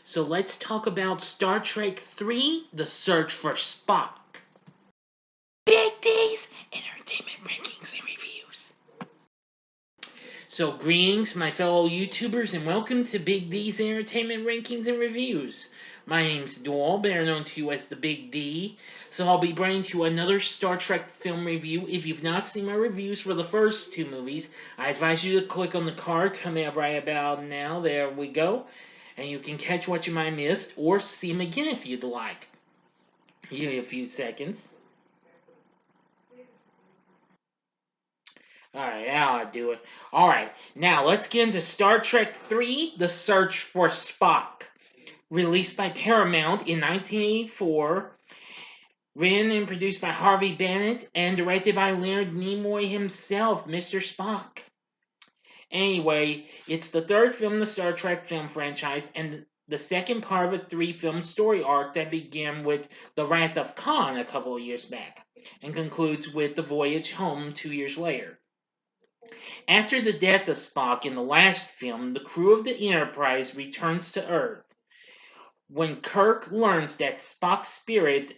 So let's talk about Star Trek 3, The Search for Spock. Big D's Entertainment Rankings and Reviews. So greetings, my fellow YouTubers, and welcome to Big D's Entertainment Rankings and Reviews. My name's Doyle, better known to you as the Big D. So I'll be bringing to you another Star Trek film review. If you've not seen my reviews for the first two movies, I advise you to click on the card coming up right about now. There we go. And you can catch what you might have missed, or see them again if you'd like. Give me a few seconds. Alright, now I'll do it. Alright, now let's get into Star Trek 3, The Search for Spock. Released by Paramount in 1984. Written and produced by Harvey Bennett and directed by Leonard Nimoy himself, Mr. Spock. Anyway, it's the third film in the Star Trek film franchise and the second part of a three-film story arc that began with The Wrath of Khan a couple of years back and concludes with The Voyage Home 2 years later. After the death of Spock in the last film, the crew of the Enterprise returns to Earth. When Kirk learns that Spock's spirit,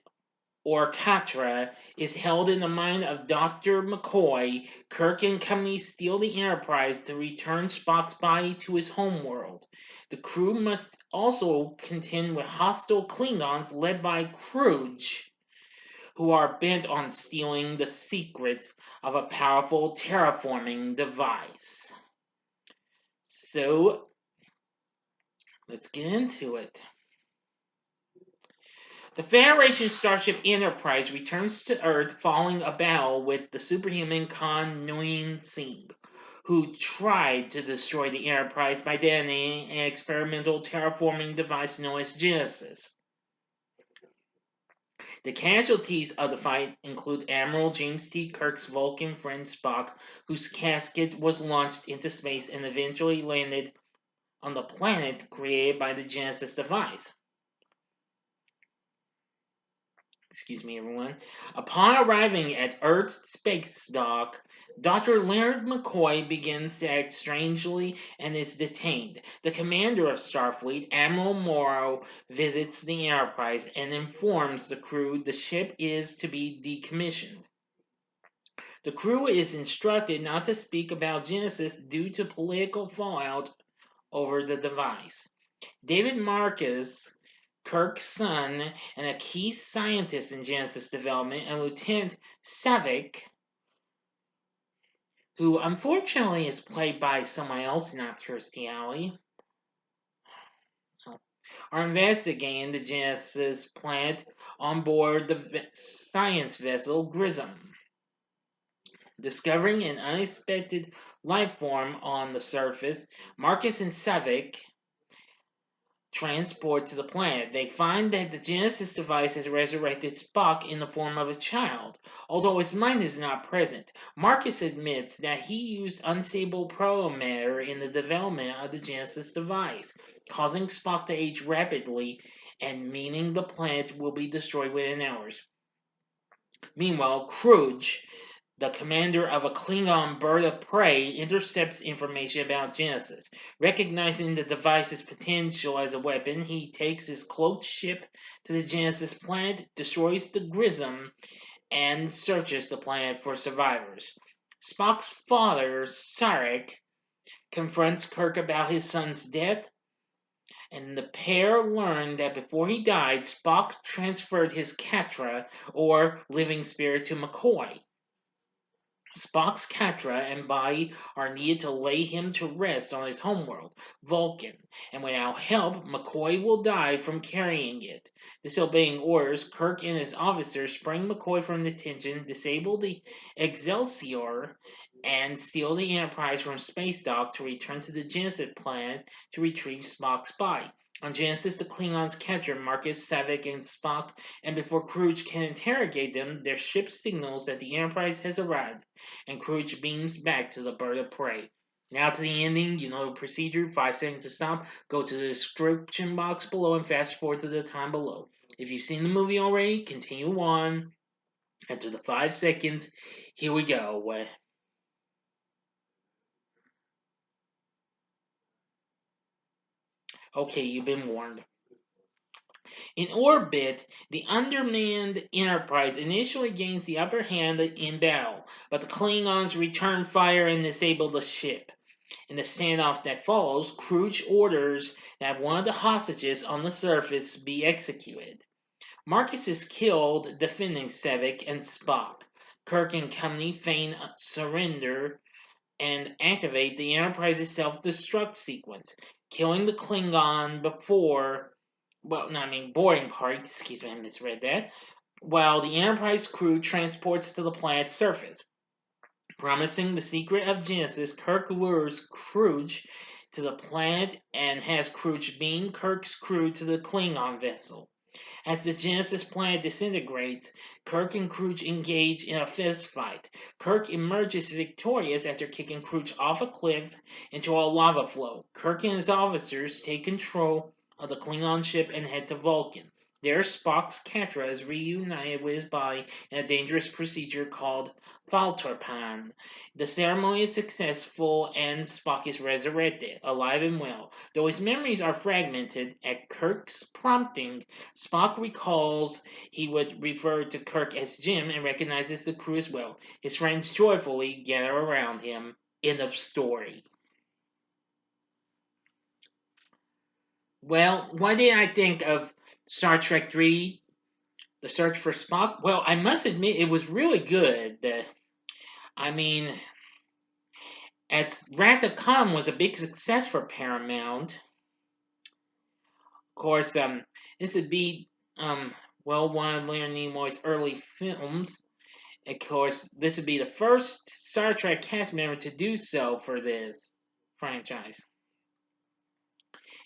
or Katra, is held in the mind of Dr. McCoy, Kirk and company steal the Enterprise to return Spock's body to his homeworld. The crew must also contend with hostile Klingons led by Kruge, who are bent on stealing the secrets of a powerful terraforming device. So, let's get into it. The Federation starship Enterprise returns to Earth following a battle with the superhuman Khan Noonien Singh, who tried to destroy the Enterprise by detonating an experimental terraforming device known as Genesis. The casualties of the fight include Admiral James T. Kirk's Vulcan friend Spock, whose casket was launched into space and eventually landed on the planet created by the Genesis device. Excuse me, everyone. Upon arriving at Earth's space dock, Dr. Leonard McCoy begins to act strangely and is detained. The commander of Starfleet, Admiral Morrow, visits the Enterprise and informs the crew the ship is to be decommissioned. The crew is instructed not to speak about Genesis due to political fallout over the device. David Marcus, Kirk's son and a key scientist in Genesis development, and Lieutenant Savick, who unfortunately is played by someone else, not Kirstie Alley, are investigating the Genesis plant on board the science vessel Grissom. Discovering an unexpected life form on the surface, Marcus and Savick transport to the planet. They find that the Genesis device has resurrected Spock in the form of a child, although his mind is not present. Marcus admits that he used unstable proto-matter in the development of the Genesis device, causing Spock to age rapidly and meaning the planet will be destroyed within hours. Meanwhile, Kruge, the commander of a Klingon bird of prey, intercepts information about Genesis. Recognizing the device's potential as a weapon, he takes his cloaked ship to the Genesis planet, destroys the Grissom, and searches the planet for survivors. Spock's father, Sarek, confronts Kirk about his son's death, and the pair learn that before he died, Spock transferred his Katra, or living spirit, to McCoy. Spock's Katra and body are needed to lay him to rest on his homeworld, Vulcan, and without help, McCoy will die from carrying it. Disobeying orders, Kirk and his officers spring McCoy from detention, disable the Excelsior, and steal the Enterprise from space dock to return to the Genesis planet to retrieve Spock's body. On Genesis, the Klingons capture Marcus, Savick, and Spock, and before Kruge can interrogate them, their ship signals that the Enterprise has arrived, and Kruge beams back to the bird of prey. Now to the ending, you know the procedure, 5 seconds to stop, go to the description box below and fast forward to the time below. If you've seen the movie already, continue on. After the 5 seconds, here we go. Okay, you've been warned. In orbit, the undermanned Enterprise initially gains the upper hand in battle, but the Klingons return fire and disable the ship. In the standoff that follows, Kruge orders that one of the hostages on the surface be executed. Marcus is killed defending Savick and Spock. Kirk and company feign surrender and activate the Enterprise's self-destruct sequence, killing the Klingon before. Well, no, I mean boarding party. Excuse me, I misread that. While the Enterprise crew transports to the planet's surface. Promising the secret of Genesis, Kirk lures Kruge to the planet and has Kruge beam Kirk's crew to the Klingon vessel. As the Genesis planet disintegrates, Kirk and Kruge engage in a fistfight. Kirk emerges victorious after kicking Kruge off a cliff into a lava flow. Kirk and his officers take control of the Klingon ship and head to Vulcan. There, Spock's Katra is reunited with his body in a dangerous procedure called Falterpan. The ceremony is successful and Spock is resurrected, alive and well. Though his memories are fragmented, at Kirk's prompting, Spock recalls he would refer to Kirk as Jim and recognizes the crew as well. His friends joyfully gather around him. End of story. Well, what did I think of Star Trek 3, The Search for Spock? Well, I must admit it was really good. I mean, as Wrath of Khan was a big success for Paramount. Of course, this would be one of Leonard Nimoy's early films. Of course, this would be the first Star Trek cast member to do so for this franchise.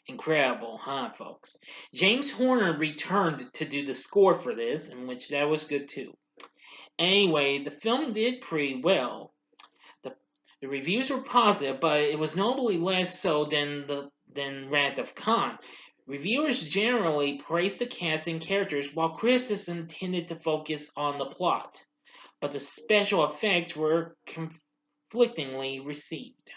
Incredible, huh, folks? James Horner returned to do the score for this, in which that was good too. Anyway, the film did pretty well. The reviews were positive, but it was notably less so than Wrath of Khan. Reviewers generally praised the cast and characters, while criticism tended to focus on the plot. But the special effects were conflictingly received.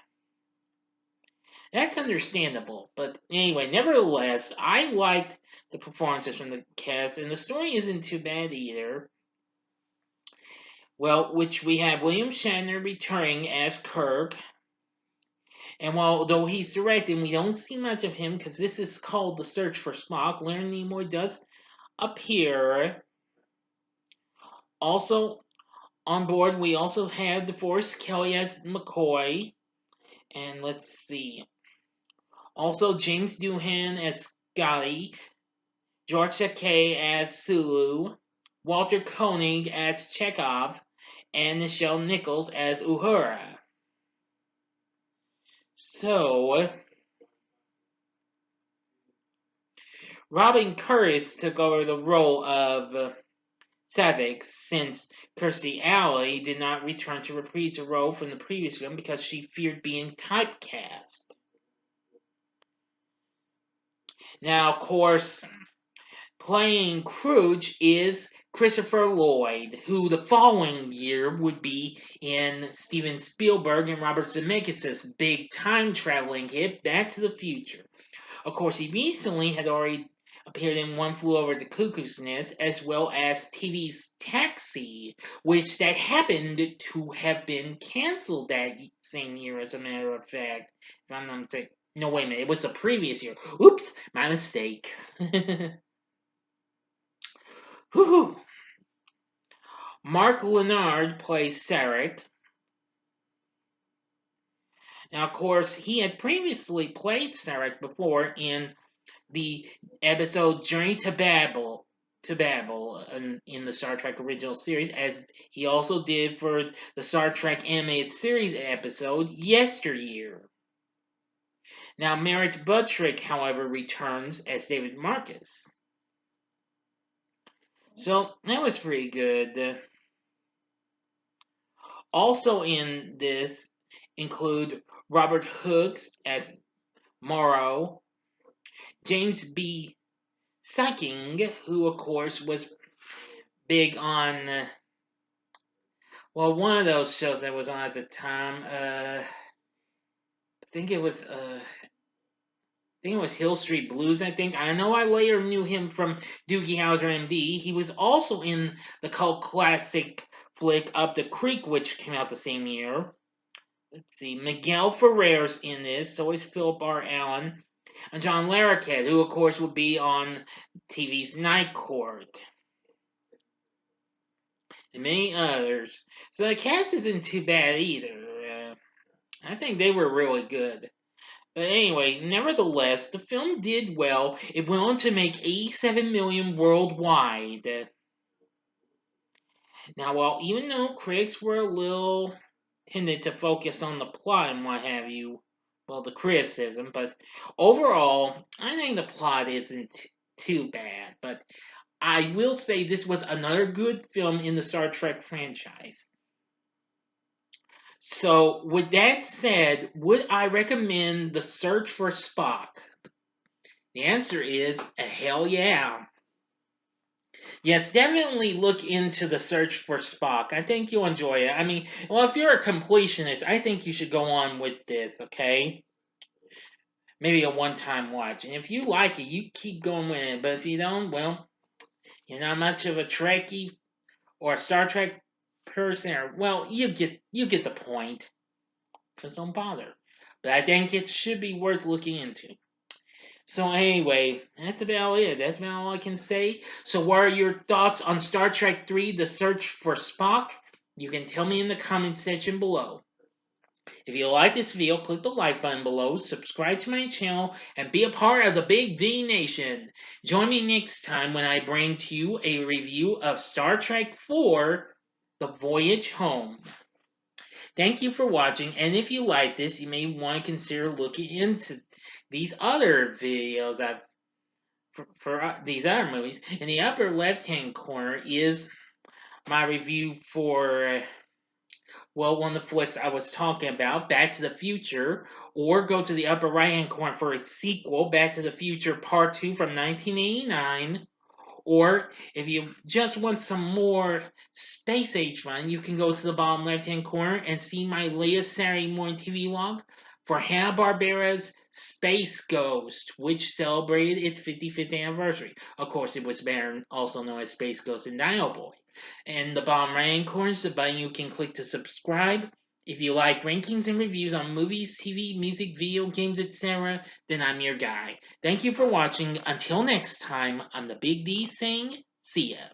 That's understandable, but anyway, nevertheless, I liked the performances from the cast, and the story isn't too bad either. Well, which we have William Shatner returning as Kirk, and though he's directing, we don't see much of him because this is called The Search for Spock. Leonard Nimoy does appear. Also on board, we also have DeForest Kelly as McCoy, and let's see. Also, James Doohan as Scotty, George Takei as Sulu, Walter Koenig as Chekhov, and Nichelle Nichols as Uhura. So, Robin Curtis took over the role of Savick since Kirstie Alley did not return to reprise the role from the previous film because she feared being typecast. Now, of course, playing Kruge is Christopher Lloyd, who the following year would be in Steven Spielberg and Robert Zemeckis' big time traveling hit Back to the Future. Of course, he recently had already appeared in One Flew Over the Cuckoo's Nest, as well as TV's Taxi, which that happened to have been canceled that same year, as a matter of fact. If I'm not mistaken. No, wait a minute. It was the previous year. Oops, my mistake. Whew. Mark Leonard plays Sarek. Now, of course, he had previously played Sarek before in the episode Journey to Babel in the Star Trek original series, as he also did for the Star Trek animated series episode Yesteryear. Now, Merritt Buttrick, however, returns as David Marcus. So, that was pretty good. Also in this include Robert Hooks as Morrow, James B. Sucking, who of course was big on, one of those shows that was on at the time. I think it was think it was Hill Street Blues, I think. I know I later knew him from Doogie Howser MD. He was also in the cult classic flick Up the Creek, which came out the same year. Let's see, Miguel Ferrer's in this, so is Philip R. Allen. And John Larroquette, who of course would be on TV's Night Court. And many others. So the cast isn't too bad either. I think they were really good. But anyway, nevertheless, the film did well. It went on to make 87 million worldwide. Now, while even though critics were a little tended to focus on the plot and what have you, well, the criticism, but overall, I think the plot isn't too bad. But I will say this was another good film in the Star Trek franchise. So, with that said, would I recommend The Search for Spock? The answer is a hell yeah. Yes, definitely look into The Search for Spock. I think you'll enjoy it. I mean, well, if you're a completionist, I think you should go on with this, okay? Maybe a one time watch. And if you like it, you keep going with it. But if you don't, well, you're not much of a Trekkie or a Star Trek person, or, well, you get the point. Just don't bother. But I think it should be worth looking into. So anyway, that's about it. That's about all I can say. So what are your thoughts on Star Trek 3, The Search for Spock? You can tell me in the comment section below. If you like this video, click the like button below, subscribe to my channel, and be a part of the Big D Nation. Join me next time when I bring to you a review of Star Trek 4, The Voyage Home. Thank you for watching, and if you like this, you may want to consider looking into these other videos for these other movies. In the upper left-hand corner is my review for, well, one of the flicks I was talking about, Back to the Future, or go to the upper right-hand corner for its sequel, Back to the Future Part 2 from 1989. Or if you just want some more space age fun, you can go to the bottom left hand corner and see my latest Saturday morning TV log for Hanna-Barbera's Space Ghost, which celebrated its 55th anniversary. Of course, it was better, also known as Space Ghost and Dino Boy. And the bottom right hand corner is the button you can click to subscribe. If you like rankings and reviews on movies, TV, music, video games, etc., then I'm your guy. Thank you for watching. Until next time, I'm the Big D saying, see ya.